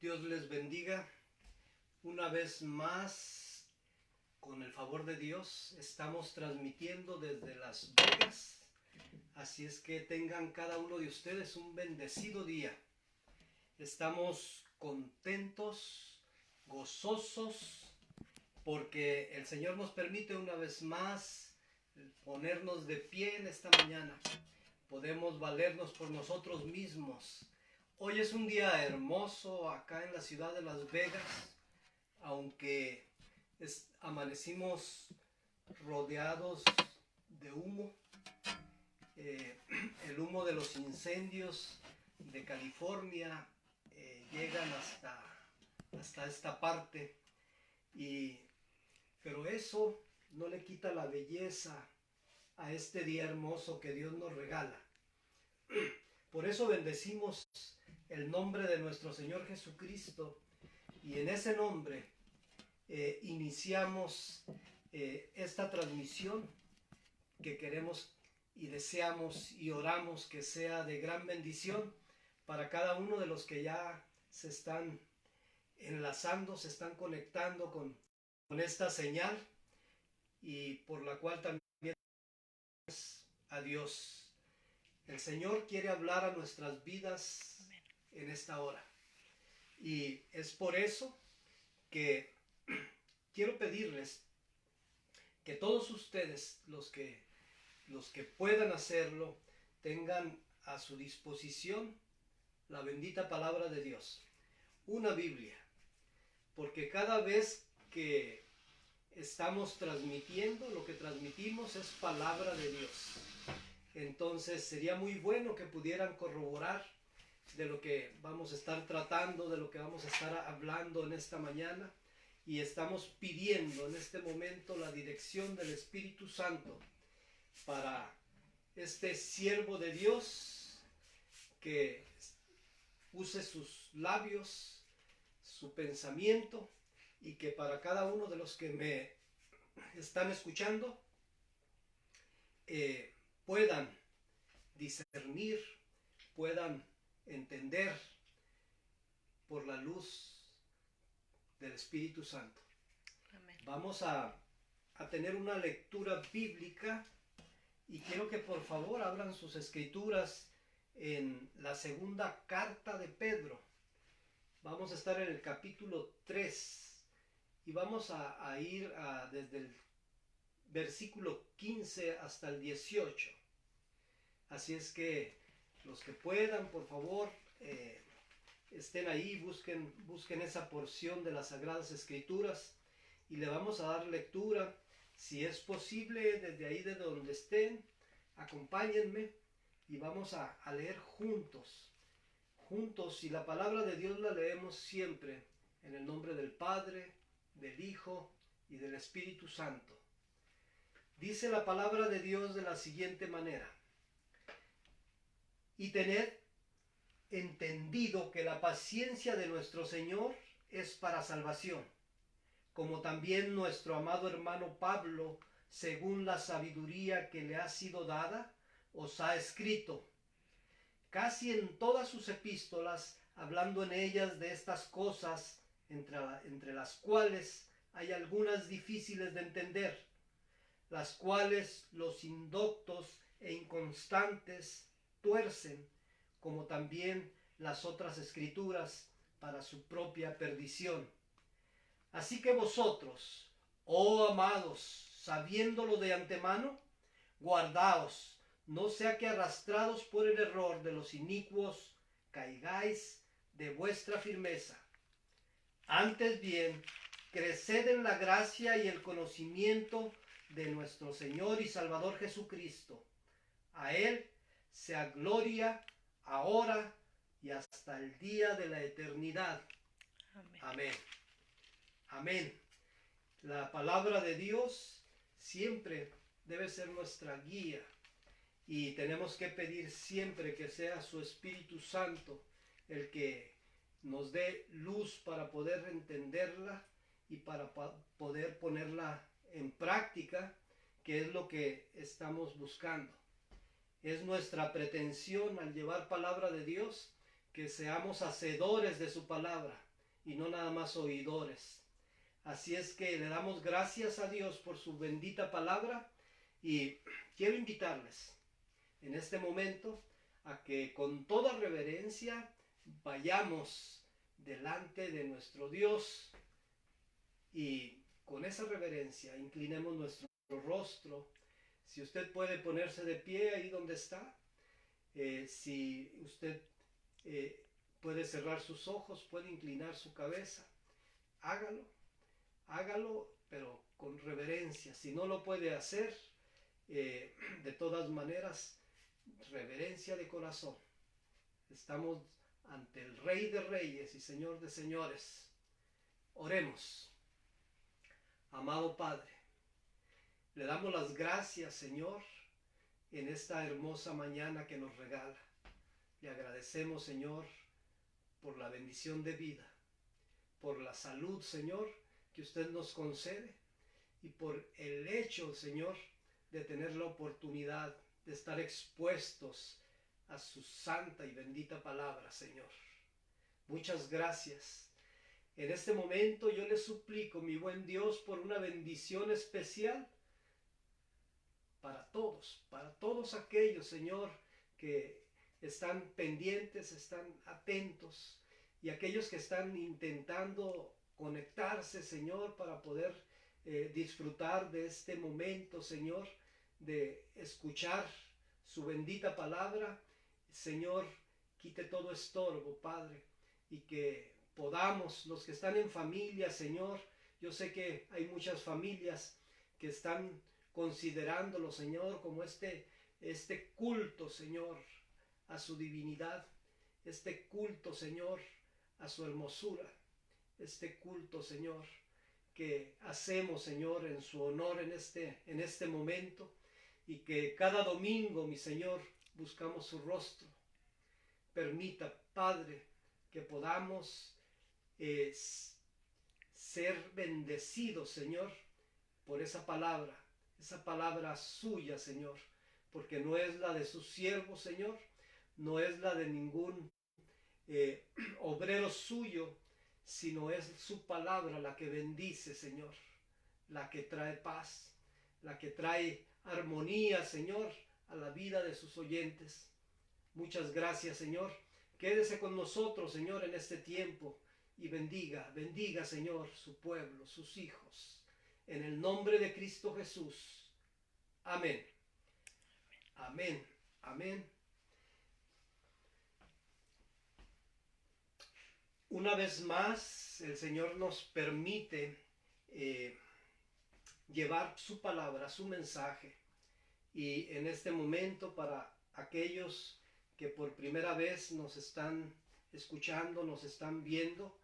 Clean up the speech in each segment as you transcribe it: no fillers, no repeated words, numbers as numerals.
Dios les bendiga. Una vez más, con el favor de Dios, estamos transmitiendo desde Las Vegas. Así es que tengan cada uno de ustedes un bendecido día. Estamos contentos, gozosos, porque el Señor nos permite una vez más ponernos de pie en esta mañana. Podemos valernos por nosotros mismos. Hoy es un día hermoso acá en la ciudad de Las Vegas, aunque amanecimos rodeados de humo. El humo de los incendios de California llegan hasta esta parte, pero eso no le quita la belleza a este día hermoso que Dios nos regala. Por eso bendecimos el nombre de nuestro Señor Jesucristo, y en ese nombre iniciamos esta transmisión que queremos y deseamos y oramos que sea de gran bendición para cada uno de los que ya se están enlazando, se están conectando con esta señal, y por la cual también a Dios. El Señor quiere hablar a nuestras vidas en esta hora, y es por eso que quiero pedirles que todos ustedes, los que puedan hacerlo, tengan a su disposición la bendita palabra de Dios, una Biblia, porque cada vez que estamos transmitiendo, lo que transmitimos es palabra de Dios. Entonces sería muy bueno que pudieran corroborar de lo que vamos a estar tratando, de lo que vamos a estar hablando en esta mañana, y estamos pidiendo en este momento la dirección del Espíritu Santo para este siervo de Dios, que use sus labios, su pensamiento, y que para cada uno de los que me están escuchando puedan discernir, puedan entender por la luz del Espíritu Santo. Amén. Vamos a tener una lectura bíblica, y quiero que por favor abran sus escrituras en la segunda carta de Pedro. Vamos a estar en el capítulo 3 y vamos a ir desde el versículo 15 hasta el 18. Así es que los que puedan, por favor, estén ahí, busquen esa porción de las Sagradas Escrituras, y le vamos a dar lectura. Si es posible, desde ahí de donde estén, acompáñenme y vamos a leer juntos, y la palabra de Dios la leemos siempre en el nombre del Padre, del Hijo y del Espíritu Santo. Dice la palabra de Dios de la siguiente manera: y tened entendido que la paciencia de nuestro Señor es para salvación, como también nuestro amado hermano Pablo, según la sabiduría que le ha sido dada, os ha escrito, casi en todas sus epístolas, hablando en ellas de estas cosas, entre las cuales hay algunas difíciles de entender, las cuales los indoctos e inconstantes tuercen, como también las otras escrituras, para su propia perdición. Así que vosotros, oh amados, sabiéndolo de antemano, guardaos, no sea que arrastrados por el error de los inicuos, caigáis de vuestra firmeza. Antes bien, creced en la gracia y el conocimiento de nuestro Señor y Salvador Jesucristo. A Él sea gloria ahora y hasta el día de la eternidad. Amén. Amén. Amén. La palabra de Dios siempre debe ser nuestra guía, y tenemos que pedir siempre que sea su Espíritu Santo el que nos dé luz para poder entenderla y para poder ponerla en práctica, que es lo que estamos buscando. Es nuestra pretensión al llevar palabra de Dios que seamos hacedores de su palabra, y no nada más oidores. Así es que le damos gracias a Dios por su bendita palabra y quiero invitarles en este momento a que con toda reverencia vayamos delante de nuestro Dios y con esa reverencia inclinemos nuestro rostro. Si usted puede ponerse de pie ahí donde está, si usted puede cerrar sus ojos, puede inclinar su cabeza, hágalo, pero con reverencia. Si no lo puede hacer, de todas maneras, reverencia de corazón. Estamos ante el Rey de Reyes y Señor de Señores. Oremos. Amado Padre, le damos las gracias, Señor, en esta hermosa mañana que nos regala. Le agradecemos, Señor, por la bendición de vida, por la salud, Señor, que usted nos concede y por el hecho, Señor, de tener la oportunidad de estar expuestos a su santa y bendita palabra, Señor. Muchas gracias. En este momento yo le suplico, mi buen Dios, por una bendición especial para todos aquellos, Señor, que están pendientes, están atentos, y aquellos que están intentando conectarse, Señor, para poder disfrutar de este momento, Señor, de escuchar su bendita palabra. Señor, quite todo estorbo, Padre, y que podamos, los que están en familia, Señor, yo sé que hay muchas familias que están considerándolo, Señor, como este culto, Señor, a su divinidad, este culto, Señor, a su hermosura, este culto, Señor, que hacemos, Señor, en su honor en este momento, y que cada domingo, mi Señor, buscamos su rostro. Permita, Padre, que podamos ser bendecidos, Señor, por esa palabra suya, Señor, porque no es la de sus siervos, Señor, no es la de ningún obrero suyo, sino es su palabra la que bendice, Señor, la que trae paz, la que trae armonía, Señor, a la vida de sus oyentes. Muchas gracias, Señor. Quédese con nosotros, Señor, en este tiempo y bendiga, Señor, su pueblo, sus hijos. En el nombre de Cristo Jesús. Amén. Amén. Amén. Una vez más, el Señor nos permite llevar su palabra, su mensaje. Y en este momento, para aquellos que por primera vez nos están escuchando, nos están viendo,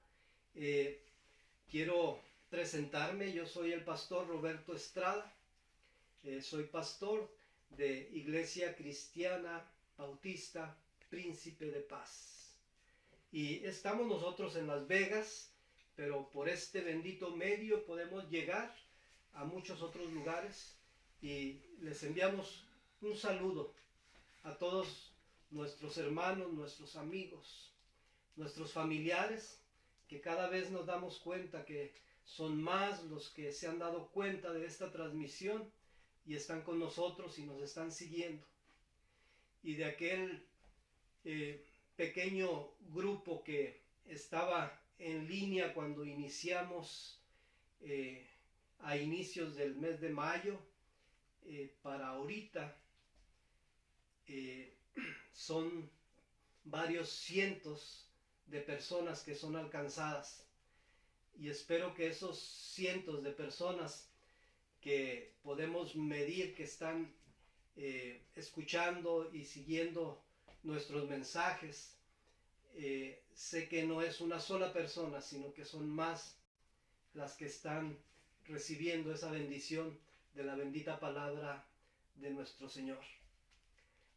quiero presentarme. Yo soy el pastor Roberto Estrada. Soy pastor de Iglesia Cristiana Bautista Príncipe de Paz. Y estamos nosotros en Las Vegas, pero por este bendito medio podemos llegar a muchos otros lugares, y les enviamos un saludo a todos nuestros hermanos, nuestros amigos, nuestros familiares, que cada vez nos damos cuenta que son más los que se han dado cuenta de esta transmisión y están con nosotros y nos están siguiendo. Y de aquel pequeño grupo que estaba en línea cuando iniciamos a inicios del mes de mayo, para ahorita son varios cientos de personas que son alcanzadas, y espero que esos cientos de personas que podemos medir que están escuchando y siguiendo nuestros mensajes, sé que no es una sola persona, sino que son más las que están recibiendo esa bendición de la bendita palabra de nuestro Señor.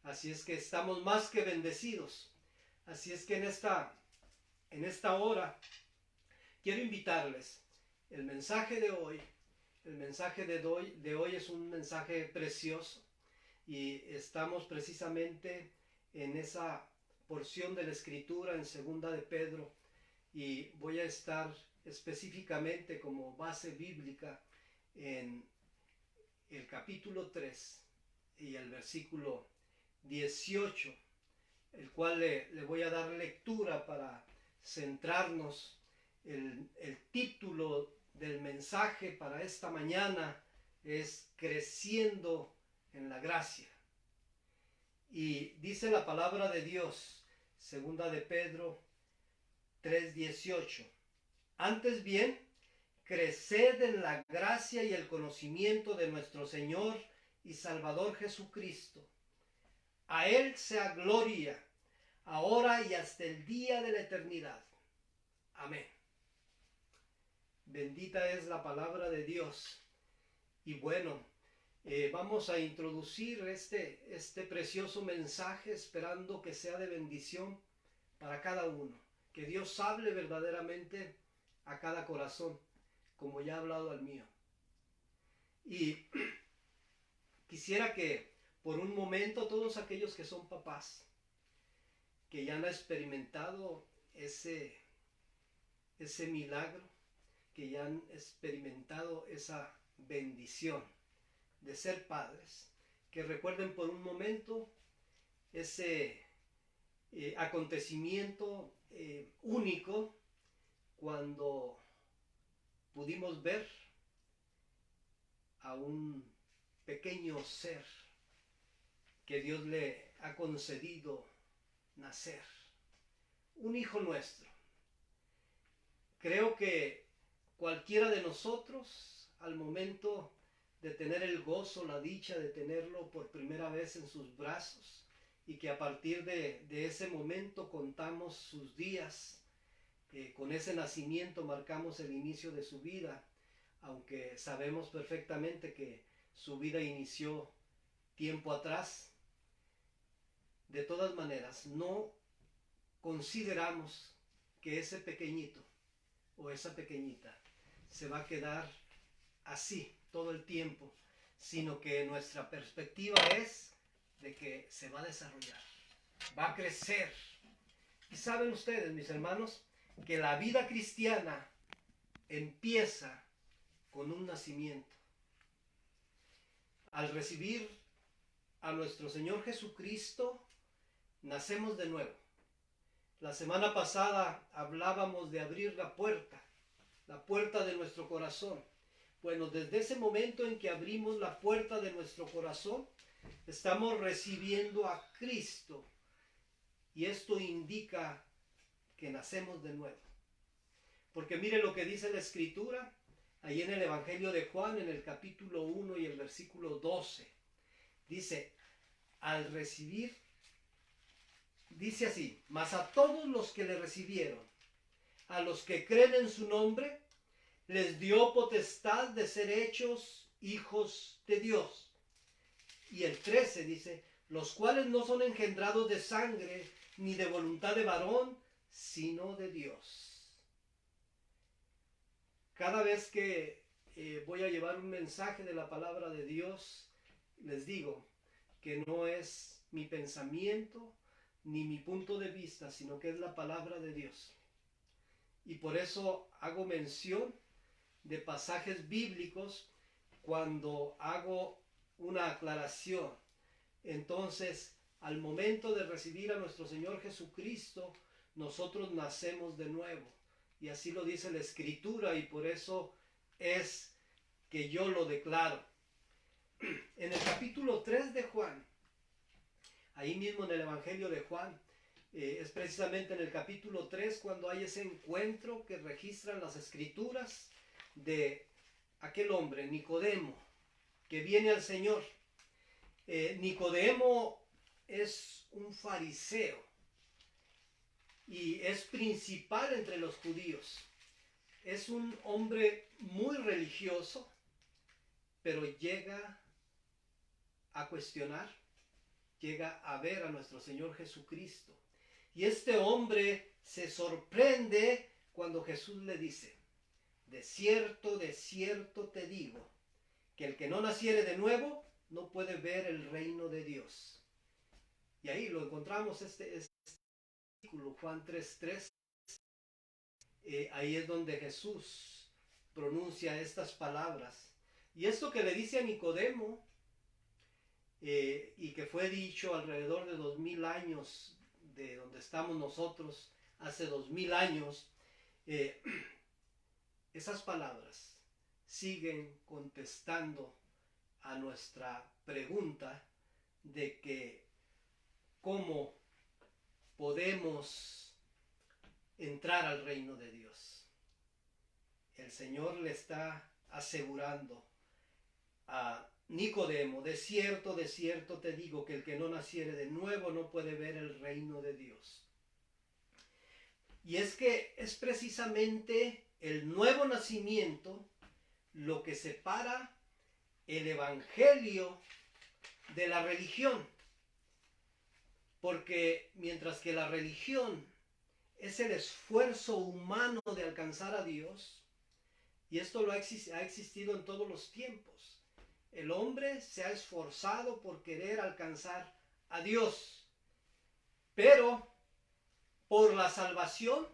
Así es que estamos más que bendecidos. Así es que en esta hora quiero invitarles. El mensaje de hoy es un mensaje precioso, y estamos precisamente en esa porción de la Escritura en 2 de Pedro, y voy a estar específicamente como base bíblica en el capítulo 3 y el versículo 18, el cual le voy a dar lectura para centrarnos. El título del mensaje para esta mañana es Creciendo en la Gracia. Y dice la palabra de Dios, segunda de Pedro 3:18. Antes bien, creced en la gracia y el conocimiento de nuestro Señor y Salvador Jesucristo. A Él sea gloria, ahora y hasta el día de la eternidad. Amén. Bendita es la palabra de Dios. Y bueno, vamos a introducir este precioso mensaje esperando que sea de bendición para cada uno. Que Dios hable verdaderamente a cada corazón, como ya ha hablado al mío. Y quisiera que por un momento todos aquellos que son papás, que ya han experimentado ese milagro, que ya han experimentado esa bendición de ser padres, que recuerden por un momento ese acontecimiento único cuando pudimos ver a un pequeño ser que Dios le ha concedido nacer, un hijo nuestro. Creo que cualquiera de nosotros, al momento de tener el gozo, la dicha de tenerlo por primera vez en sus brazos, y que a partir de ese momento contamos sus días, con ese nacimiento marcamos el inicio de su vida, aunque sabemos perfectamente que su vida inició tiempo atrás. De todas maneras, no consideramos que ese pequeñito o esa pequeñita se va a quedar así todo el tiempo, sino que nuestra perspectiva es de que se va a desarrollar, va a crecer. Y saben ustedes, mis hermanos, que la vida cristiana empieza con un nacimiento. Al recibir a nuestro Señor Jesucristo, nacemos de nuevo. La semana pasada hablábamos de abrir la puerta de nuestro corazón. Bueno, desde ese momento en que abrimos la puerta de nuestro corazón, estamos recibiendo a Cristo. Y esto indica que nacemos de nuevo. Porque mire lo que dice la Escritura, ahí en el Evangelio de Juan, en el capítulo 1 y el versículo 12. Dice, al recibir, dice así, mas a todos los que le recibieron, a los que creen en su nombre, les dio potestad de ser hechos hijos de Dios. Y el 13 dice, los cuales no son engendrados de sangre, ni de voluntad de varón, sino de Dios. Cada vez que voy a llevar un mensaje de la palabra de Dios, les digo que no es mi pensamiento ni mi punto de vista, sino que es la palabra de Dios. Y por eso hago mención de pasajes bíblicos cuando hago una aclaración. Entonces, al momento de recibir a nuestro Señor Jesucristo, nosotros nacemos de nuevo. Y así lo dice la Escritura, y por eso es que yo lo declaro. En el capítulo 3 de Juan, ahí mismo en el Evangelio de Juan, es precisamente en el capítulo 3 cuando hay ese encuentro que registran las Escrituras de aquel hombre, Nicodemo, que viene al Señor. Nicodemo es un fariseo y es principal entre los judíos. Es un hombre muy religioso, pero llega a cuestionar, llega a ver a nuestro Señor Jesucristo. Y este hombre se sorprende cuando Jesús le dice, de cierto te digo, que el que no naciere de nuevo no puede ver el reino de Dios. Y ahí lo encontramos este versículo, Juan 3:3. ahí es donde Jesús pronuncia estas palabras. Y esto que le dice a Nicodemo, y que fue dicho alrededor de 2000 años de donde estamos nosotros, hace 2000 años, esas palabras siguen contestando a nuestra pregunta de que cómo podemos entrar al reino de Dios. El Señor le está asegurando a Nicodemo: de cierto te digo que el que no naciere de nuevo no puede ver el reino de Dios. Y es que es precisamente el nuevo nacimiento lo que separa el evangelio de la religión. Porque mientras que la religión es el esfuerzo humano de alcanzar a Dios, y esto ha existido en todos los tiempos, el hombre se ha esforzado por querer alcanzar a Dios, pero por la salvación,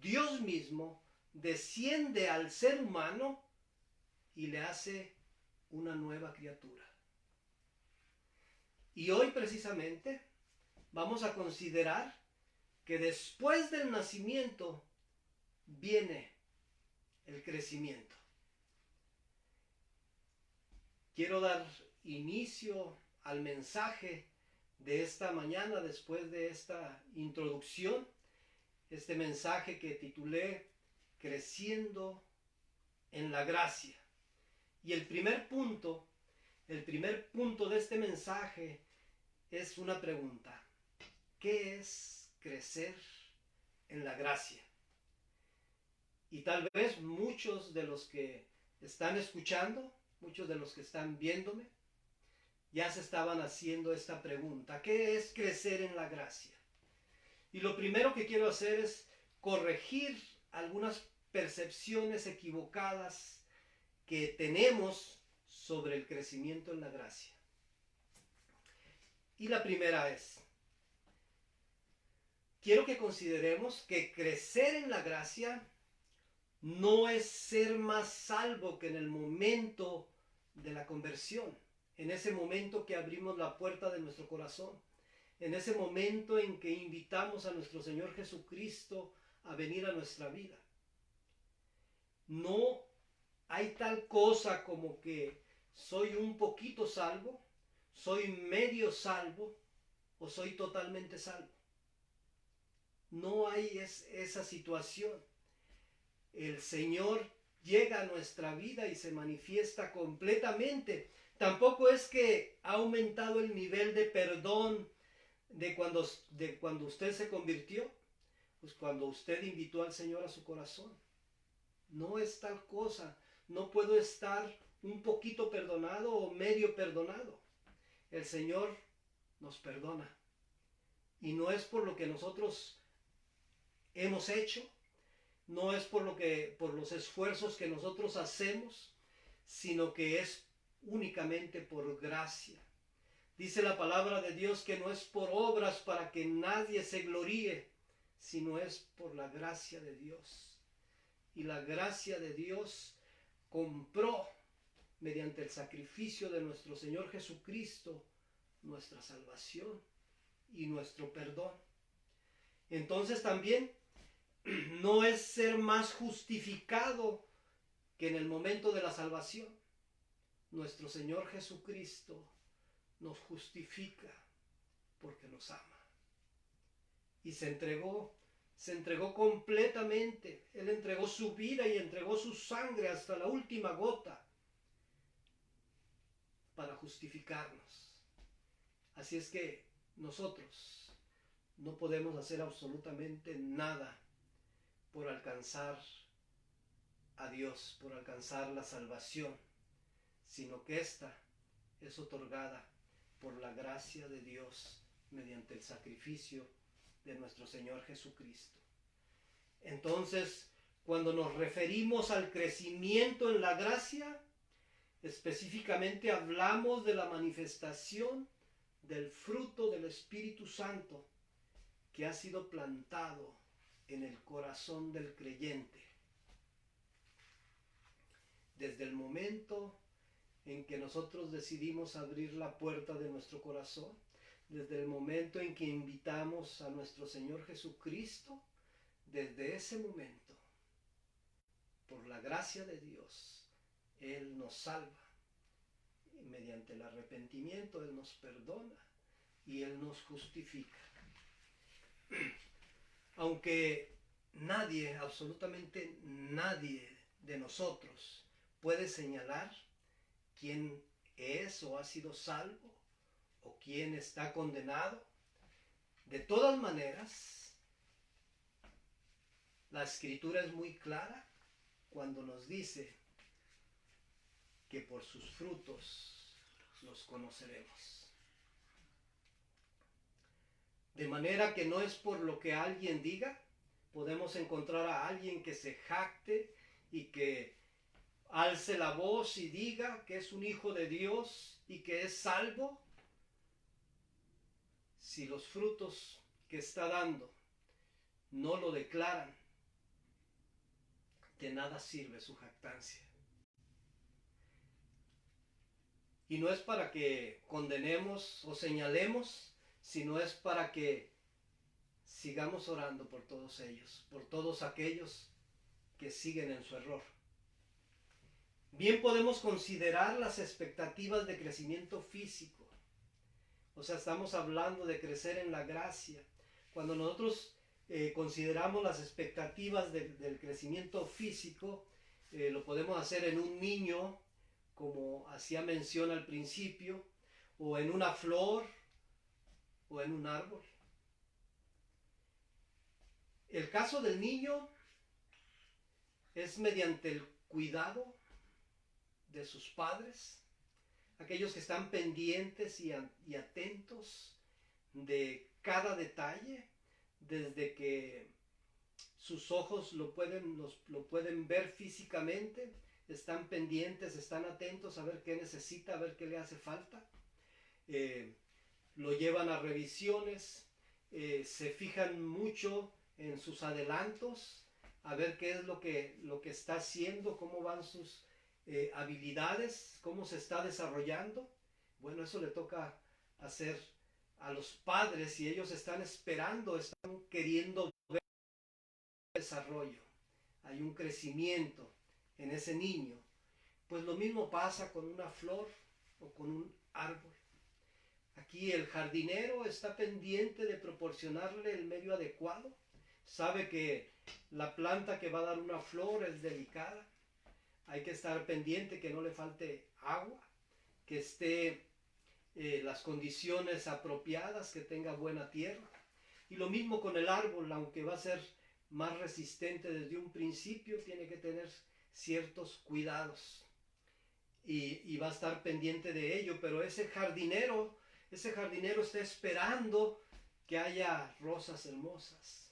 Dios mismo desciende al ser humano y le hace una nueva criatura. Y hoy precisamente vamos a considerar que después del nacimiento viene el crecimiento. Quiero dar inicio al mensaje de esta mañana después de esta introducción, este mensaje que titulé Creciendo en la Gracia. Y el primer punto de este mensaje es una pregunta: ¿qué es crecer en la gracia? Y tal vez muchos de los que están escuchando, muchos de los que están viéndome, ya se estaban haciendo esta pregunta: ¿qué es crecer en la gracia? Y lo primero que quiero hacer es corregir algunas percepciones equivocadas que tenemos sobre el crecimiento en la gracia. Y la primera es: quiero que consideremos que crecer en la gracia no es ser más salvo que en el momento de la conversión, en ese momento que abrimos la puerta de nuestro corazón, en ese momento en que invitamos a nuestro Señor Jesucristo a venir a nuestra vida. No hay tal cosa como que soy un poquito salvo, soy medio salvo o soy totalmente salvo. No hay esa situación. El Señor llega a nuestra vida y se manifiesta completamente. Tampoco es que ha aumentado el nivel de perdón de cuando usted se convirtió, pues cuando usted invitó al Señor a su corazón. No es tal cosa. No puedo estar un poquito perdonado o medio perdonado. El Señor nos perdona. Y no es por lo que nosotros hemos hecho, no es por los esfuerzos que nosotros hacemos, sino que es únicamente por gracia. Dice la palabra de Dios que no es por obras para que nadie se gloríe, sino es por la gracia de Dios. Y la gracia de Dios compró, mediante el sacrificio de nuestro Señor Jesucristo, nuestra salvación y nuestro perdón. Entonces también no es ser más justificado que en el momento de la salvación. Nuestro Señor Jesucristo nos justifica porque nos ama. Y se entregó completamente. Él entregó su vida y entregó su sangre hasta la última gota para justificarnos. Así es que nosotros no podemos hacer absolutamente nada por alcanzar a Dios, por alcanzar la salvación, sino que esta es otorgada por la gracia de Dios mediante el sacrificio de nuestro Señor Jesucristo. Entonces, cuando nos referimos al crecimiento en la gracia, específicamente hablamos de la manifestación del fruto del Espíritu Santo que ha sido plantado en el corazón del creyente. Desde el momento en que nosotros decidimos abrir la puerta de nuestro corazón, desde el momento en que invitamos a nuestro Señor Jesucristo, desde ese momento, por la gracia de Dios, Él nos salva. Y mediante el arrepentimiento Él nos perdona y Él nos justifica. Aunque nadie, absolutamente nadie de nosotros puede señalar quién es o ha sido salvo o quién está condenado, de todas maneras, la Escritura es muy clara cuando nos dice que por sus frutos los conoceremos. De manera que no es por lo que alguien diga, podemos encontrar a alguien que se jacte y que alce la voz y diga que es un hijo de Dios y que es salvo, si los frutos que está dando no lo declaran, de nada sirve su jactancia. Y no es para que condenemos o señalemos, sino es para que sigamos orando por todos ellos, por todos aquellos que siguen en su error. Bien podemos considerar las expectativas de crecimiento físico. O sea, estamos hablando de crecer en la gracia. Cuando nosotros consideramos las expectativas del crecimiento físico, lo podemos hacer en un niño, como hacía mención al principio, o en una flor, o en un árbol. El caso del niño es mediante el cuidado de sus padres, aquellos que están pendientes y atentos de cada detalle, desde que sus ojos lo pueden ver físicamente, están pendientes, están atentos a ver qué necesita, a ver qué le hace falta. Lo llevan a revisiones, se fijan mucho en sus adelantos, a ver qué es lo que está haciendo, cómo van sus habilidades, cómo se está desarrollando. Bueno, eso le toca hacer a los padres y ellos están esperando, están queriendo ver el desarrollo. Hay un crecimiento en ese niño. Pues lo mismo pasa con una flor o con un árbol. Aquí el jardinero está pendiente de proporcionarle el medio adecuado. Sabe que la planta que va a dar una flor es delicada. Hay que estar pendiente que no le falte agua, que esté las condiciones apropiadas, que tenga buena tierra. Y lo mismo con el árbol, aunque va a ser más resistente desde un principio, tiene que tener ciertos cuidados y va a estar pendiente de ello. Pero ese jardinero está esperando que haya rosas hermosas,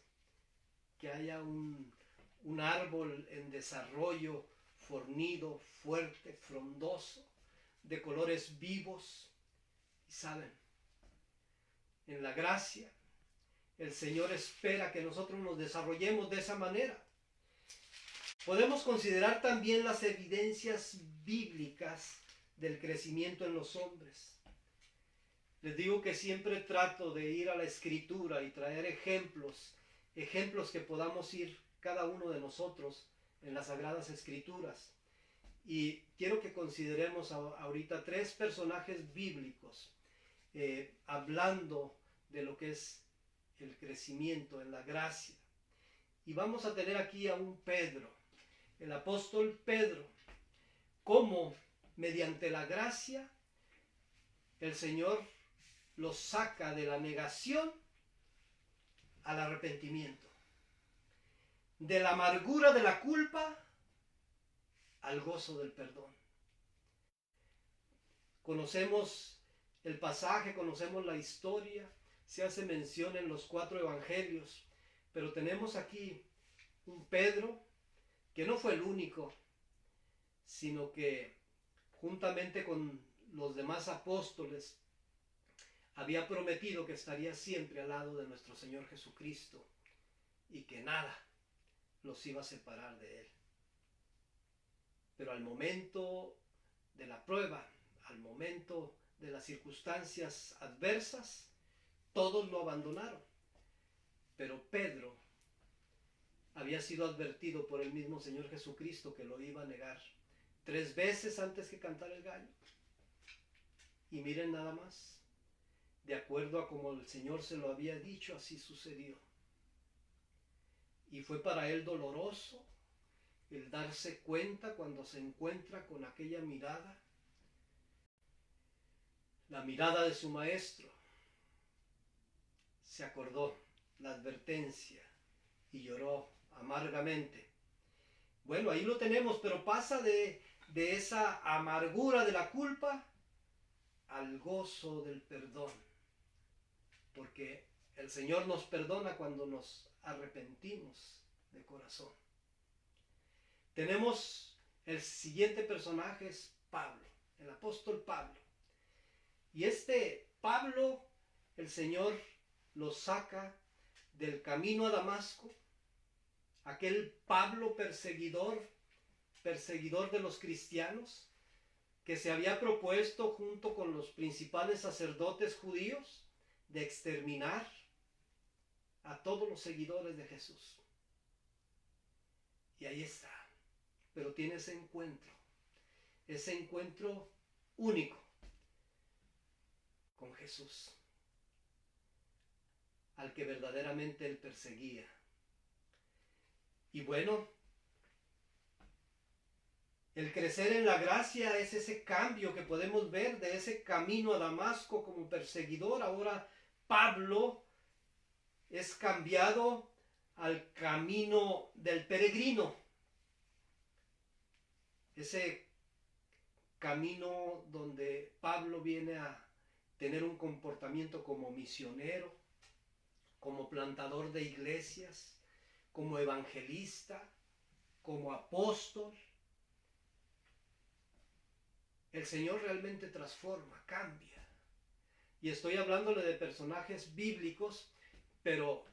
que haya un árbol en desarrollo, fornido, fuerte, frondoso, de colores vivos. Y saben, en la gracia, el Señor espera que nosotros nos desarrollemos de esa manera. Podemos considerar también las evidencias bíblicas del crecimiento en los hombres. Les digo que siempre trato de ir a la Escritura y traer ejemplos que podamos ir cada uno de nosotros en las Sagradas Escrituras. Y quiero que consideremos ahorita 3 personajes bíblicos hablando de lo que es el crecimiento en la gracia. Y vamos a tener aquí a un Pedro, el apóstol Pedro, cómo mediante la gracia el Señor los saca de la negación al arrepentimiento, de la amargura de la culpa al gozo del perdón. Conocemos el pasaje, conocemos la historia, se hace mención en los 4 evangelios, pero tenemos aquí un Pedro que no fue el único, sino que juntamente con los demás apóstoles había prometido que estaría siempre al lado de nuestro Señor Jesucristo y que nada los iba a separar de él. Pero al momento de la prueba, al momento de las circunstancias adversas, todos lo abandonaron. Pero Pedro había sido advertido por el mismo Señor Jesucristo que lo iba a negar 3 veces antes que cantara el gallo. Y miren nada más, de acuerdo a como el Señor se lo había dicho, así sucedió. Y fue para él doloroso el darse cuenta cuando se encuentra con aquella mirada, la mirada de su maestro. Se acordó la advertencia y lloró amargamente. Bueno, ahí lo tenemos, pero pasa de esa amargura de la culpa al gozo del perdón. Porque el Señor nos perdona cuando nos arrepentimos de corazón. Tenemos el siguiente personaje, es Pablo, el apóstol Pablo. Y este Pablo, el Señor lo saca del camino a Damasco, aquel Pablo perseguidor de los cristianos, que se había propuesto junto con los principales sacerdotes judíos de exterminar a todos los seguidores de Jesús. Y ahí está, pero tiene ese encuentro único con Jesús, al que verdaderamente él perseguía. Y bueno, el crecer en la gracia es ese cambio que podemos ver de ese camino a Damasco como perseguidor. Ahora Pablo es cambiado al camino del peregrino. Ese camino donde Pablo viene a tener un comportamiento como misionero, como plantador de iglesias, como evangelista, como apóstol. El Señor realmente transforma, cambia. Y estoy hablándole de personajes bíblicos, pero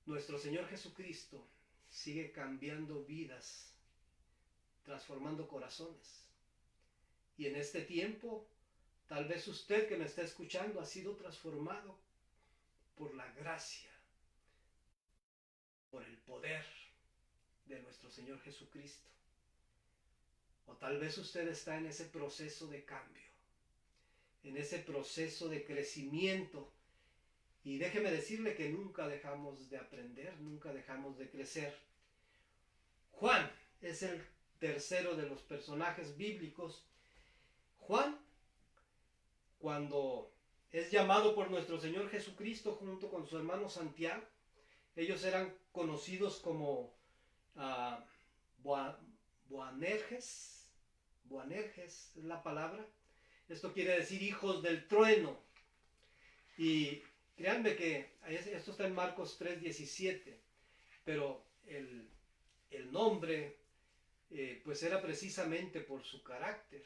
nuestro Señor Jesucristo sigue cambiando vidas, transformando corazones. Y en este tiempo, tal vez usted que me está escuchando ha sido transformado por la gracia, por el poder de nuestro Señor Jesucristo. O tal vez usted está en ese proceso de cambio, en ese proceso de crecimiento. Y déjeme decirle que nunca dejamos de aprender, nunca dejamos de crecer. Juan es el tercero de los personajes bíblicos. Juan, cuando es llamado por nuestro Señor Jesucristo junto con su hermano Santiago, ellos eran conocidos como Boanerges es la palabra. Esto quiere decir hijos del trueno. Y créanme que esto está en Marcos 3:17, pero el nombre pues era precisamente por su carácter.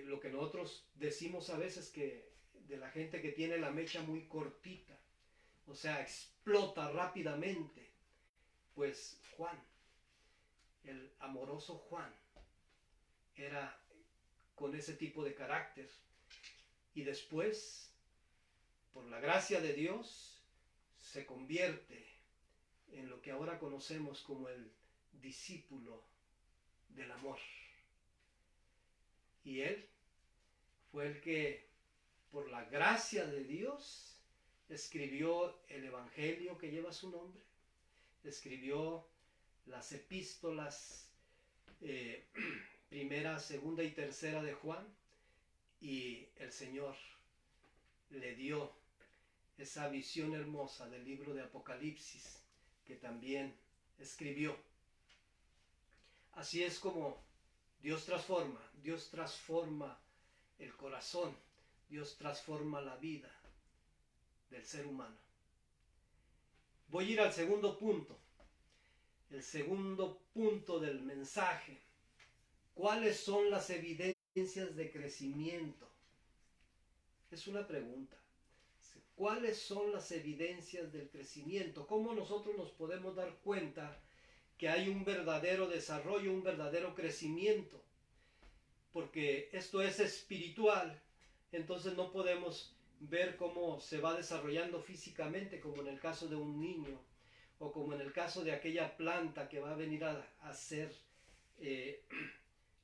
Lo que nosotros decimos a veces que de la gente que tiene la mecha muy cortita, o sea, explota rápidamente. Pues Juan, el amoroso Juan, era con ese tipo de carácter. Y después, por la gracia de Dios, se convierte en lo que ahora conocemos como el discípulo del amor. Y él fue el que, por la gracia de Dios, escribió el evangelio que lleva su nombre, escribió las epístolas primera, segunda y tercera de Juan, y el Señor le dio esa visión hermosa del libro de Apocalipsis que también escribió. Así es como Dios transforma el corazón, Dios transforma la vida del ser humano. Voy a ir al segundo punto, el segundo punto del mensaje. ¿Cuáles son las evidencias de crecimiento? Es una pregunta. ¿cuáles son las evidencias del crecimiento? ¿Cómo nosotros nos podemos dar cuenta que hay un verdadero desarrollo, un verdadero crecimiento? Porque esto es espiritual, entonces no podemos ver cómo se va desarrollando físicamente, como en el caso de un niño, o como en el caso de aquella planta que va a venir a ser,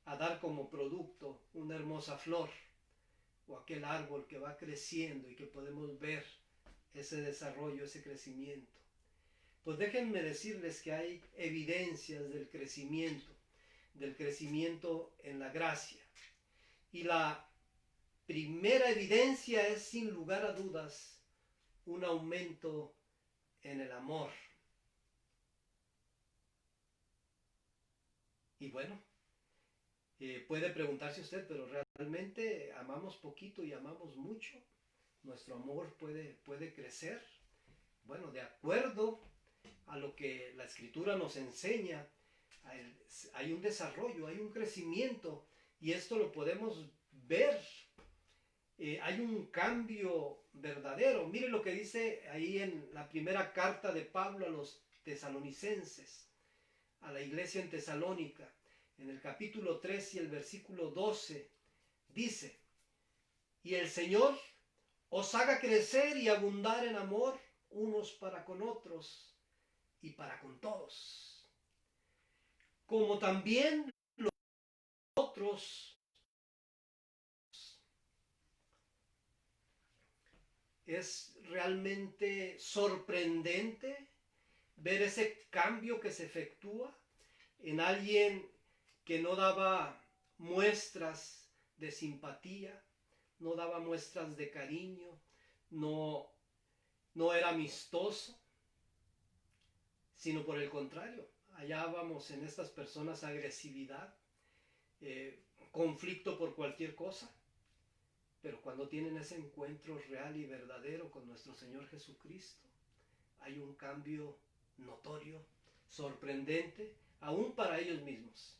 a dar como producto una hermosa flor, o aquel árbol que va creciendo y que podemos ver ese desarrollo, ese crecimiento. Pues déjenme decirles que hay evidencias del crecimiento en la gracia. Y la primera evidencia es, sin lugar a dudas, un aumento en el amor. Y bueno, puede preguntarse usted, pero ¿realmente amamos poquito y amamos mucho? ¿Nuestro amor puede crecer? Bueno, de acuerdo a lo que la Escritura nos enseña, hay un desarrollo, hay un crecimiento, y esto lo podemos ver. Hay un cambio verdadero. Mire lo que dice ahí en la primera carta de Pablo a los tesalonicenses, a la iglesia en Tesalónica, en el capítulo 3 y el versículo 12, dice: y el Señor os haga crecer y abundar en amor unos para con otros y para con todos, como también los otros. Es realmente sorprendente ver ese cambio que se efectúa en alguien que no daba muestras de simpatía, no daba muestras de cariño, no era amistoso, sino por el contrario, hallábamos en estas personas agresividad, conflicto por cualquier cosa. Pero cuando tienen ese encuentro real y verdadero con nuestro Señor Jesucristo, hay un cambio notorio, sorprendente, aún para ellos mismos.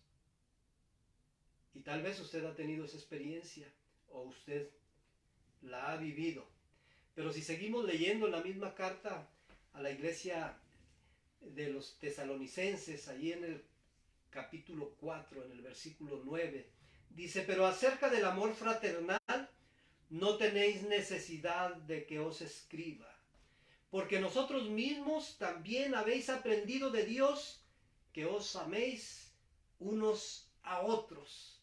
Y tal vez usted ha tenido esa experiencia, o usted la ha vivido. Pero si seguimos leyendo la misma carta a la iglesia de los tesalonicenses, allí en el capítulo 4, en el versículo 9, dice: pero acerca del amor fraternal, no tenéis necesidad de que os escriba, porque nosotros mismos también habéis aprendido de Dios que os améis unos a otros.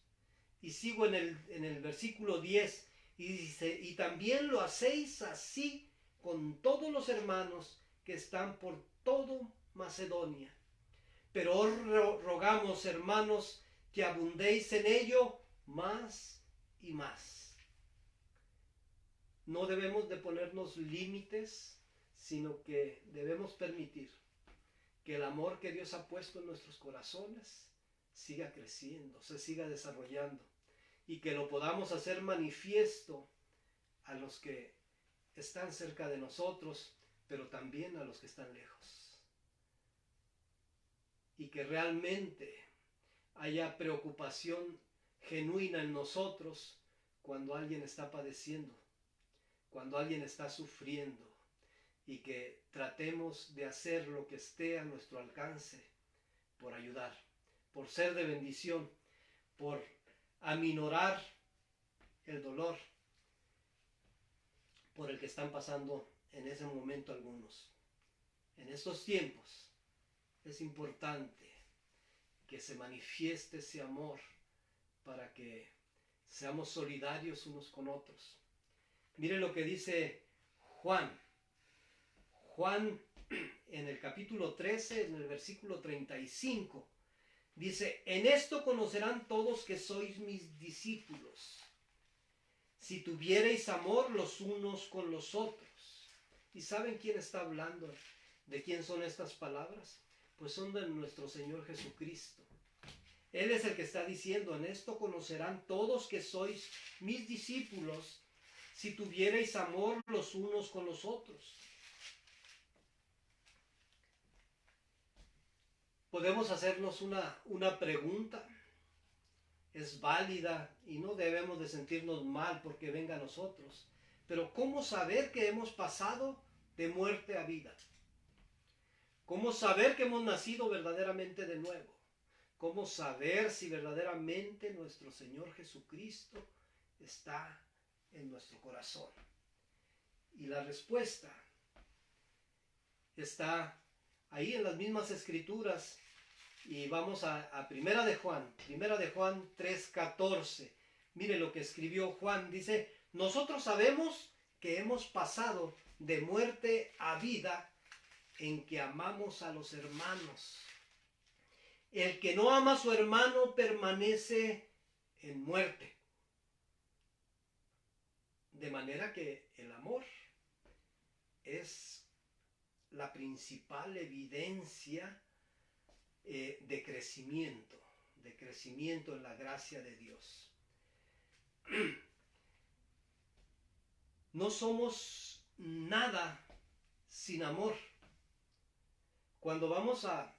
Y sigo en el versículo 10, y dice: y también lo hacéis así con todos los hermanos que están por todo Macedonia. Pero os rogamos, hermanos, que abundéis en ello más y más. No debemos de ponernos límites, sino que debemos permitir que el amor que Dios ha puesto en nuestros corazones siga creciendo, se siga desarrollando, y que lo podamos hacer manifiesto a los que están cerca de nosotros, pero también a los que están lejos. Y que realmente haya preocupación genuina en nosotros cuando alguien está padeciendo, cuando alguien está sufriendo, y que tratemos de hacer lo que esté a nuestro alcance por ayudar, por ser de bendición, por aminorar el dolor por el que están pasando en ese momento algunos. En estos tiempos es importante que se manifieste ese amor para que seamos solidarios unos con otros. Miren lo que dice Juan en el capítulo 13, en el versículo 35, dice: en esto conocerán todos que sois mis discípulos, si tuviereis amor los unos con los otros. ¿Y saben quién está hablando? ¿De quién son estas palabras? Pues son de nuestro Señor Jesucristo. Él es el que está diciendo: en esto conocerán todos que sois mis discípulos, si tuviereis amor los unos con los otros. Podemos hacernos una pregunta. Es válida y no debemos de sentirnos mal porque venga a nosotros. Pero ¿cómo saber que hemos pasado de muerte a vida? ¿Cómo saber que hemos nacido verdaderamente de nuevo? ¿Cómo saber si verdaderamente nuestro Señor Jesucristo está en nuestro corazón? Y la respuesta está ahí en las mismas escrituras. Y vamos a Primera de Juan 3:14. Mire lo que escribió Juan. Dice, nosotros sabemos que hemos pasado de muerte a vida en que amamos a los hermanos. El que no ama a su hermano permanece en muerte. De manera que el amor es la principal evidencia de crecimiento en la gracia de Dios. No somos nada sin amor. Cuando vamos a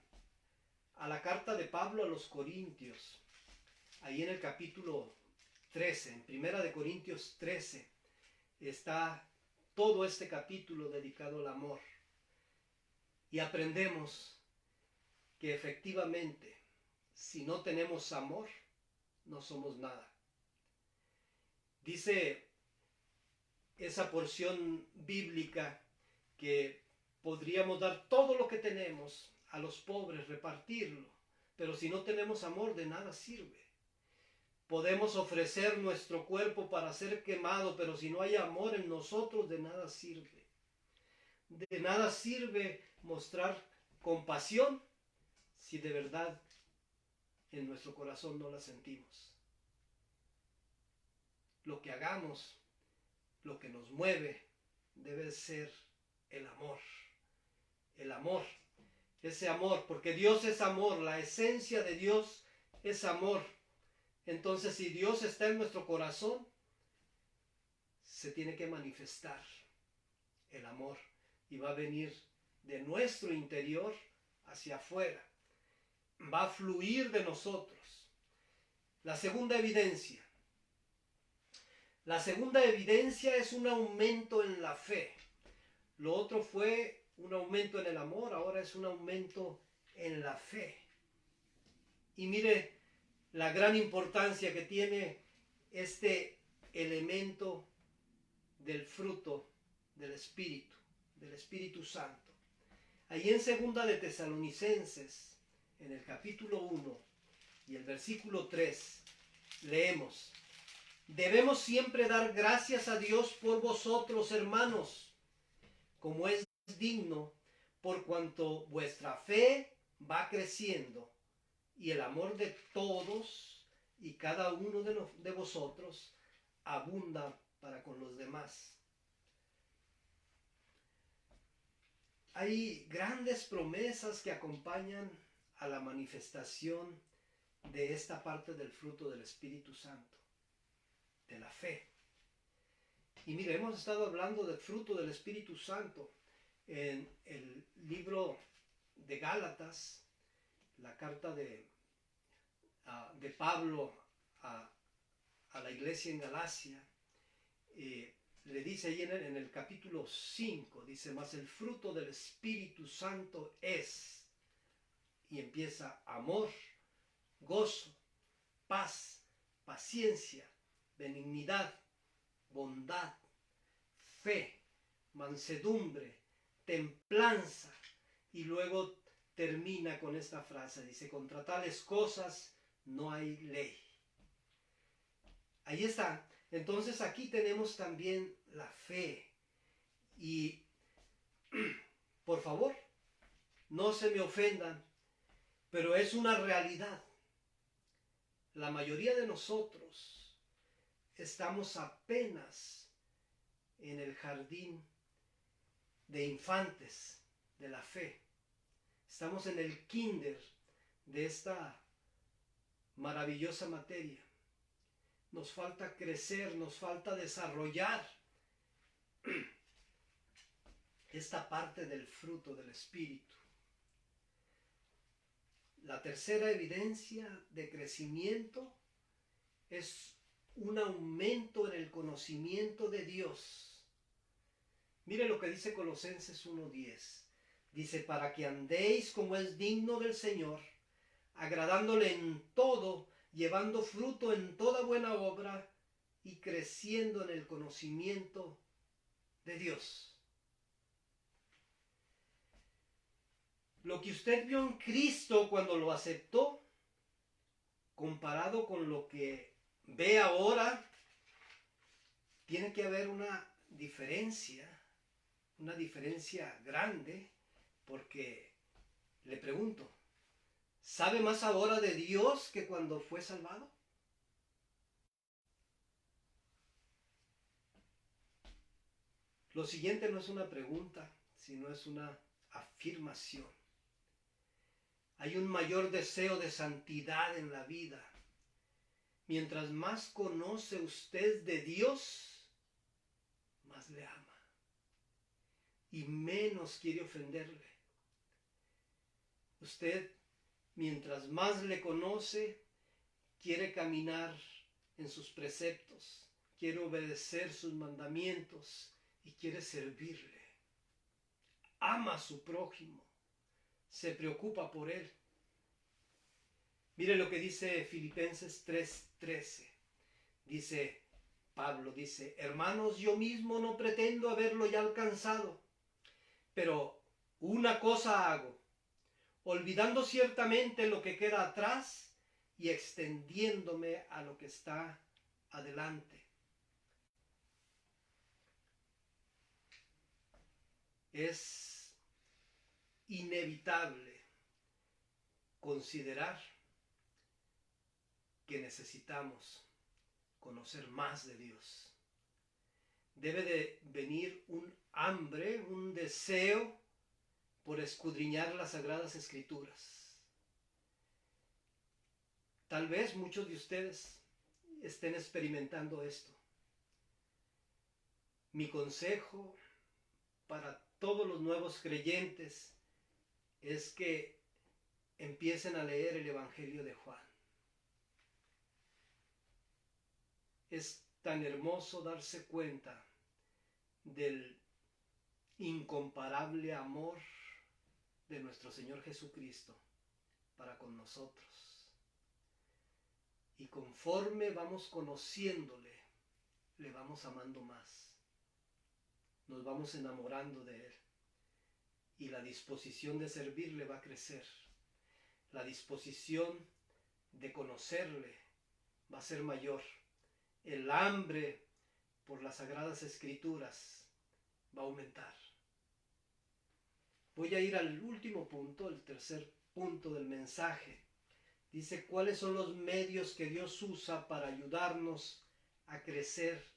la carta de Pablo a los Corintios, ahí en el capítulo 13, en Primera de Corintios 13, está todo este capítulo dedicado al amor. Y aprendemos que efectivamente, si no tenemos amor, no somos nada. Dice esa porción bíblica que podríamos dar todo lo que tenemos a los pobres, repartirlo, pero si no tenemos amor, de nada sirve. Podemos ofrecer nuestro cuerpo para ser quemado, pero si no hay amor en nosotros, de nada sirve. De nada sirve mostrar compasión si de verdad en nuestro corazón no la sentimos. Lo que hagamos, lo que nos mueve, debe ser el amor. El amor, ese amor, porque Dios es amor, la esencia de Dios es amor. Entonces, si Dios está en nuestro corazón, se tiene que manifestar el amor y va a venir de nuestro interior hacia afuera. Va a fluir de nosotros. La segunda evidencia. La segunda evidencia es un aumento en la fe. Lo otro fue un aumento en el amor, ahora es un aumento en la fe. Y mire la gran importancia que tiene este elemento del fruto del Espíritu Santo. Ahí en segunda de Tesalonicenses, en el capítulo 1 y el versículo 3, leemos: debemos siempre dar gracias a Dios por vosotros, hermanos, como es digno, por cuanto vuestra fe va creciendo y el amor de todos y cada uno de vosotros abunda para con los demás. Hay grandes promesas que acompañan a la manifestación de esta parte del fruto del Espíritu Santo, de la fe. Y mire, hemos estado hablando del fruto del Espíritu Santo en el libro de Gálatas, la carta de Pablo a la iglesia en Galacia. Le dice ahí en el capítulo 5, dice, mas el fruto del Espíritu Santo es, y empieza: amor, gozo, paz, paciencia, benignidad, bondad, fe, mansedumbre, templanza. Y luego termina con esta frase, dice: contra tales cosas no hay ley. Ahí está. Entonces aquí tenemos también la fe. Y por favor, no se me ofendan, pero es una realidad. La mayoría de nosotros estamos apenas en el jardín de infantes de la fe. Estamos en el kinder de esta maravillosa materia. Nos falta crecer, nos falta desarrollar esta parte del fruto del Espíritu. La tercera evidencia de crecimiento es un aumento en el conocimiento de Dios. Mire lo que dice Colosenses 1:10. Dice, para que andéis como es digno del Señor, agradándole en todo, llevando fruto en toda buena obra y creciendo en el conocimiento de Dios. Lo que usted vio en Cristo cuando lo aceptó, comparado con lo que ve ahora, tiene que haber una diferencia grande, porque le pregunto, ¿sabe más ahora de Dios que cuando fue salvado? Lo siguiente no es una pregunta, sino es una afirmación. Hay un mayor deseo de santidad en la vida. Mientras más conoce usted de Dios, más le ama y menos quiere ofenderle. Usted, mientras más le conoce, quiere caminar en sus preceptos, quiere obedecer sus mandamientos y quiere servirle. Ama a su prójimo, se preocupa por él. Mire lo que dice Filipenses 3:13. Dice Pablo, dice, hermanos, yo mismo no pretendo haberlo ya alcanzado, pero una cosa hago, olvidando ciertamente lo que queda atrás y extendiéndome a lo que está adelante. Es inevitable considerar que necesitamos conocer más de Dios. Debe de venir un hambre, un deseo por escudriñar las Sagradas Escrituras. Tal vez muchos de ustedes estén experimentando esto. Mi consejo para todos los nuevos creyentes es que empiecen a leer el Evangelio de Juan. Es tan hermoso darse cuenta del incomparable amor de nuestro Señor Jesucristo para con nosotros. Y conforme vamos conociéndole, le vamos amando más. Nos vamos enamorando de Él. Y la disposición de servirle va a crecer. La disposición de conocerle va a ser mayor. El hambre por las Sagradas Escrituras va a aumentar. Voy a ir al último punto, el tercer punto del mensaje. Dice, ¿cuáles son los medios que Dios usa para ayudarnos a crecer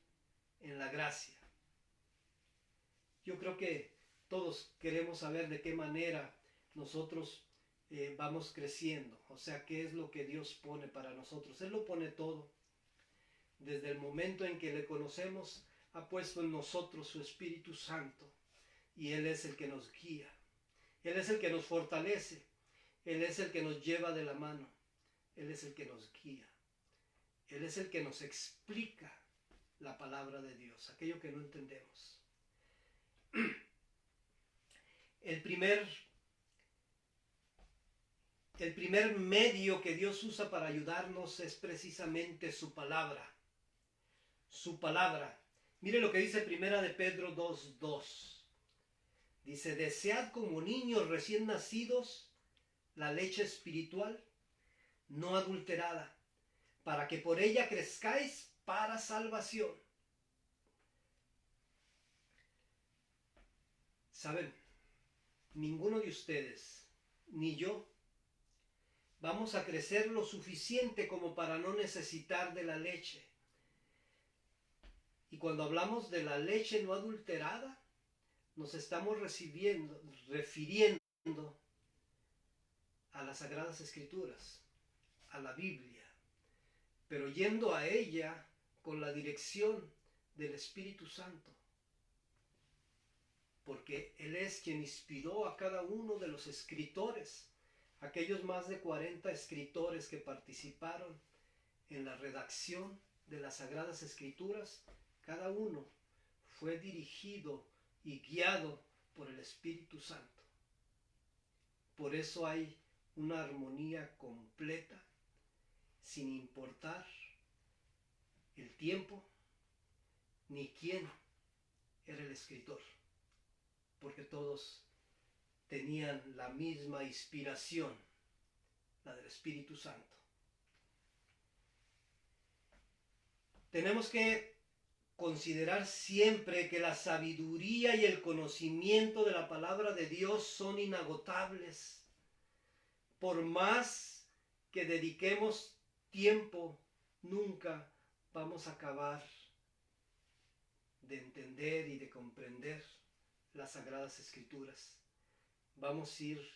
en la gracia? Yo creo que todos queremos saber de qué manera nosotros vamos creciendo. O sea, ¿qué es lo que Dios pone para nosotros? Él lo pone todo. Desde el momento en que le conocemos, ha puesto en nosotros su Espíritu Santo. Y Él es el que nos guía. Él es el que nos fortalece. Él es el que nos lleva de la mano. Él es el que nos guía. Él es el que nos explica la palabra de Dios, aquello que no entendemos. El primer medio que Dios usa para ayudarnos es precisamente su palabra. Su palabra. Mire lo que dice Primera de Pedro 2:2. Dice, desead como niños recién nacidos la leche espiritual, no adulterada, para que por ella crezcáis para salvación. ¿Saben? Ninguno de ustedes, ni yo, vamos a crecer lo suficiente como para no necesitar de la leche. Y cuando hablamos de la leche no adulterada, nos estamos refiriendo a las Sagradas Escrituras, a la Biblia, pero yendo a ella con la dirección del Espíritu Santo. Porque Él es quien inspiró a cada uno de los escritores, aquellos más de 40 escritores que participaron en la redacción de las Sagradas Escrituras. Cada uno fue dirigido y guiado por el Espíritu Santo. Por eso hay una armonía completa, sin importar el tiempo ni quién era el escritor, porque todos tenían la misma inspiración, la del Espíritu Santo. Tenemos que considerar siempre que la sabiduría y el conocimiento de la palabra de Dios son inagotables. Por más que dediquemos tiempo, nunca vamos a acabar de entender y de comprender las Sagradas Escrituras. Vamos a ir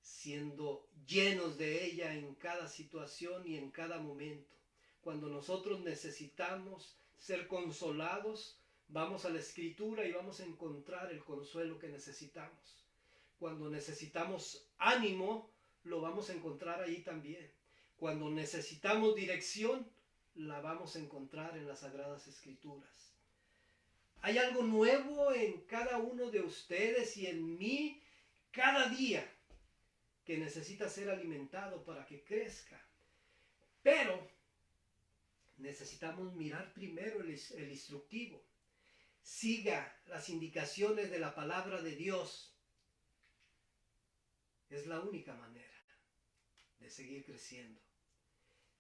siendo llenos de ella en cada situación y en cada momento. Cuando nosotros necesitamos ser consolados, vamos a la Escritura y vamos a encontrar el consuelo que necesitamos. Cuando necesitamos ánimo, lo vamos a encontrar ahí también. Cuando necesitamos dirección, la vamos a encontrar en las Sagradas Escrituras. Hay algo nuevo en cada uno de ustedes y en mí cada día que necesita ser alimentado para que crezca. Pero necesitamos mirar primero el instructivo. Siga las indicaciones de la palabra de Dios. Es la única manera de seguir creciendo.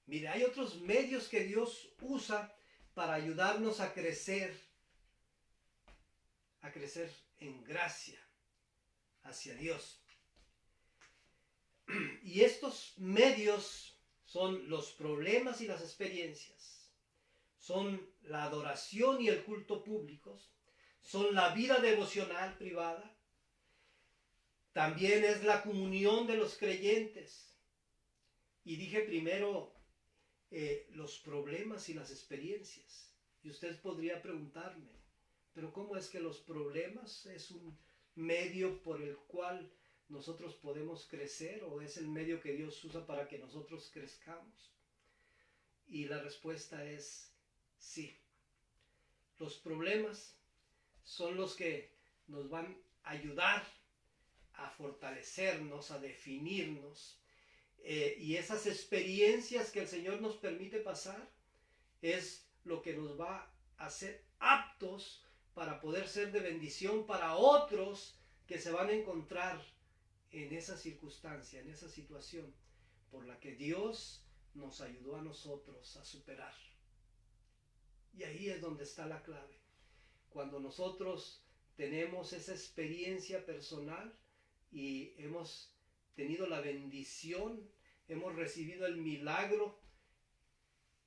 Mire, hay otros medios que Dios usa para ayudarnos a crecer en gracia hacia Dios. Y estos medios son los problemas y las experiencias, son la adoración y el culto públicos, son la vida devocional privada, también es la comunión de los creyentes. Y dije primero los problemas y las experiencias. Y usted podría preguntarme, pero ¿cómo es que los problemas es un medio por el cual nosotros podemos crecer, o es el medio que Dios usa para que nosotros crezcamos? Y la respuesta es sí. Los problemas son los que nos van a ayudar a fortalecernos, a definirnos. Y esas experiencias que el Señor nos permite pasar es lo que nos va a hacer aptos para poder ser de bendición para otros que se van a encontrar en esa circunstancia, en esa situación por la que Dios nos ayudó a nosotros a superar. Y ahí es donde está la clave. Cuando nosotros tenemos esa experiencia personal y hemos tenido la bendición, hemos recibido el milagro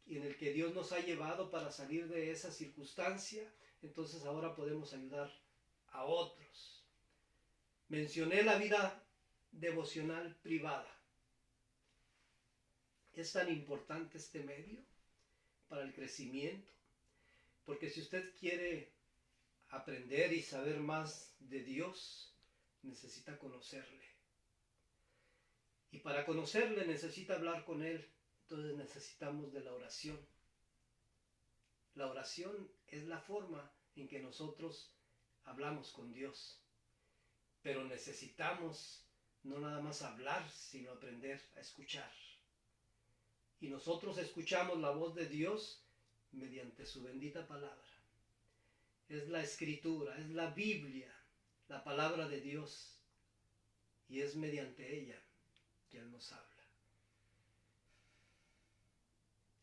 en el que Dios nos ha llevado para salir de esa circunstancia, entonces ahora podemos ayudar a otros. Mencioné la vida devocional privada. Es tan importante este medio para el crecimiento, porque si usted quiere aprender y saber más de Dios, necesita conocerle. Y para conocerle necesita hablar con Él. Entonces necesitamos de la oración. La oración es la forma en que nosotros hablamos con Dios. Pero necesitamos no nada más hablar, sino aprender a escuchar. Y nosotros escuchamos la voz de Dios mediante su bendita palabra. Es la Escritura, es la Biblia, la palabra de Dios. Y es mediante ella que Él nos habla.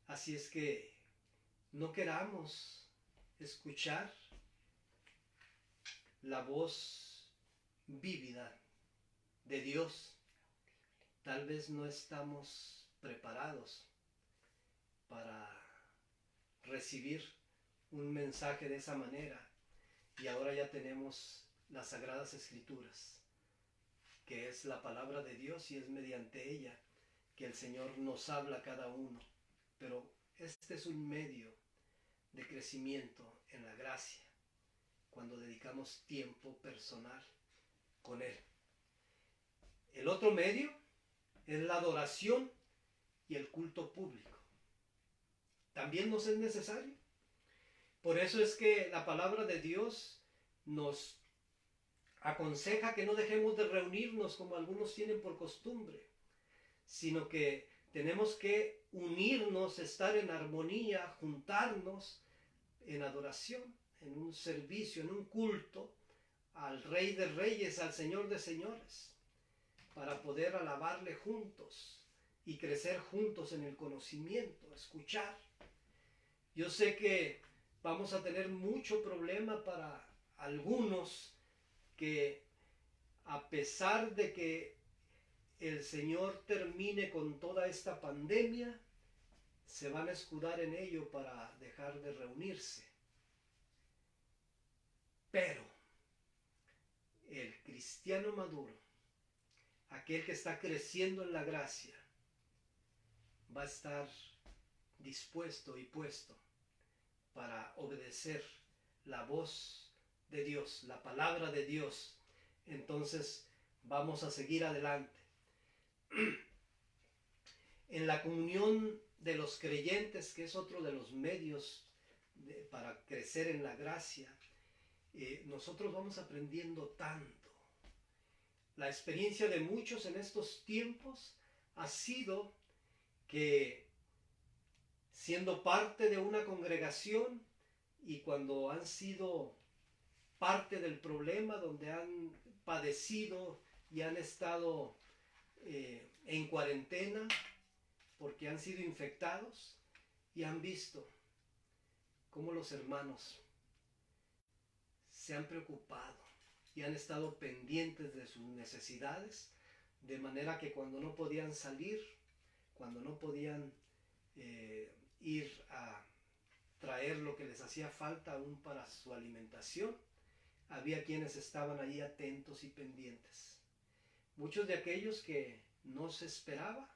Así es que no queramos escuchar la voz vívida de Dios. Tal vez no estamos preparados para recibir un mensaje de esa manera. Y ahora ya tenemos las Sagradas Escrituras, que es la palabra de Dios, y es mediante ella que el Señor nos habla a cada uno. Pero este es un medio de crecimiento en la gracia, cuando dedicamos tiempo personal con Él. El otro medio es la adoración y el culto público. También nos es necesario. Por eso es que la palabra de Dios nos aconseja que no dejemos de reunirnos como algunos tienen por costumbre, sino que tenemos que unirnos, estar en armonía, juntarnos en adoración, en un servicio, en un culto al Rey de Reyes, al Señor de Señores, para poder alabarle juntos y crecer juntos en el conocimiento, escuchar. Yo sé que vamos a tener mucho problema para algunos que, a pesar de que el Señor termine con toda esta pandemia, se van a escudar en ello para dejar de reunirse. Pero el cristiano maduro, aquel que está creciendo en la gracia, va a estar dispuesto y puesto para obedecer la voz de Dios, la palabra de Dios. Entonces vamos a seguir adelante. En la comunión de los creyentes, que es otro de los medios para crecer en la gracia, nosotros vamos aprendiendo tanto. La experiencia de muchos en estos tiempos ha sido que, siendo parte de una congregación y cuando han sido parte del problema, donde han padecido y han estado en cuarentena porque han sido infectados, y han visto cómo los hermanos se han preocupado y han estado pendientes de sus necesidades, de manera que cuando no podían salir, cuando no podían ir a traer lo que les hacía falta aún para su alimentación, había quienes estaban ahí atentos y pendientes. Muchos de aquellos que no se esperaba,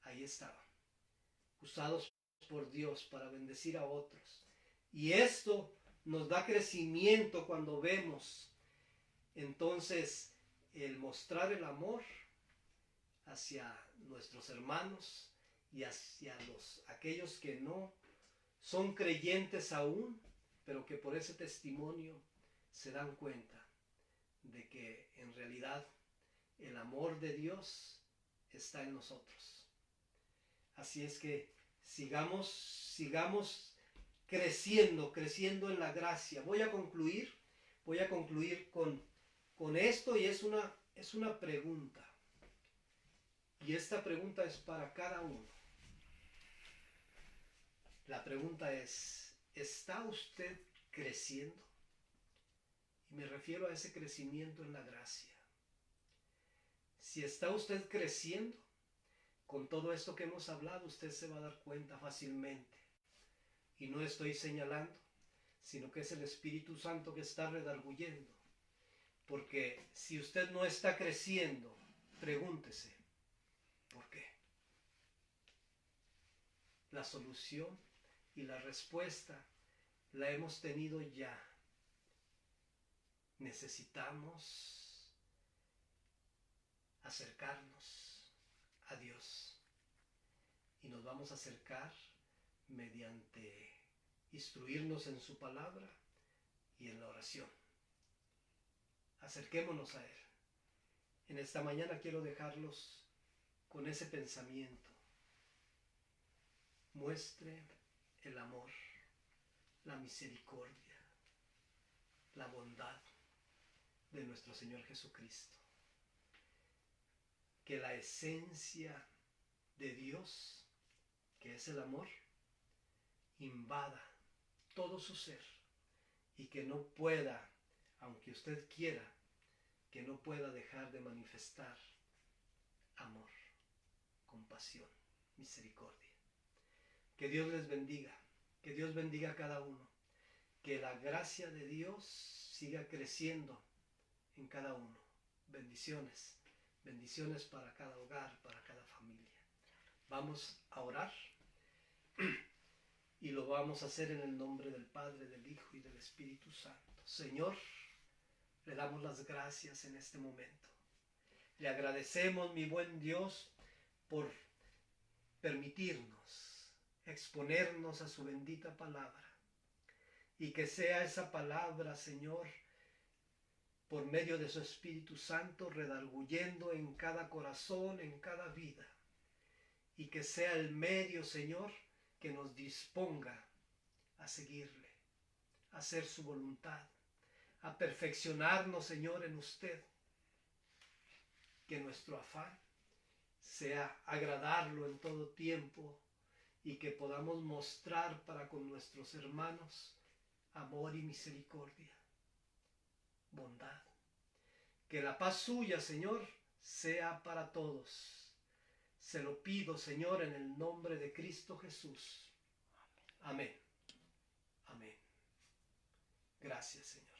ahí estaban, usados por Dios para bendecir a otros. Y esto nos da crecimiento cuando vemos entonces el mostrar el amor hacia nuestros hermanos y hacia aquellos que no son creyentes aún, pero que por ese testimonio se dan cuenta de que en realidad el amor de Dios está en nosotros. Así es que sigamos creciendo en la gracia. Voy a concluir con esto, y es una pregunta. Y esta pregunta es para cada uno. La pregunta es: ¿está usted creciendo? Y me refiero a ese crecimiento en la gracia. Si está usted creciendo, con todo esto que hemos hablado, usted se va a dar cuenta fácilmente. Y no estoy señalando, sino que es el Espíritu Santo que está redarguyendo. Porque si usted no está creciendo, pregúntese, ¿por qué? La solución y la respuesta la hemos tenido ya. Necesitamos acercarnos a Dios, y nos vamos a acercar mediante instruirnos en su palabra y en la oración. Acerquémonos a Él. En esta mañana quiero dejarlos con ese pensamiento. Muestre el amor, la misericordia, la bondad de nuestro Señor Jesucristo. Que la esencia de Dios, que es el amor, invada todo su ser, y que no pueda, aunque usted quiera, que no pueda dejar de manifestar amor, compasión, misericordia. Que Dios les bendiga, que Dios bendiga a cada uno, que la gracia de Dios siga creciendo en cada uno. Bendiciones, bendiciones para cada hogar, para cada familia. Vamos a orar y lo vamos a hacer en el nombre del Padre, del Hijo y del Espíritu Santo. Señor, le damos las gracias en este momento. Le agradecemos, mi buen Dios, por permitirnos exponernos a su bendita palabra, y que sea esa palabra, Señor, por medio de su Espíritu Santo, redarguyendo en cada corazón, en cada vida, y que sea el medio, Señor, que nos disponga a seguirle, a hacer su voluntad, a perfeccionarnos, Señor, en usted. Que nuestro afán sea agradarlo en todo tiempo y que podamos mostrar para con nuestros hermanos amor y misericordia, bondad. Que la paz suya, Señor, sea para todos. Se lo pido, Señor, en el nombre de Cristo Jesús. Amén. Amén. Gracias, Señor.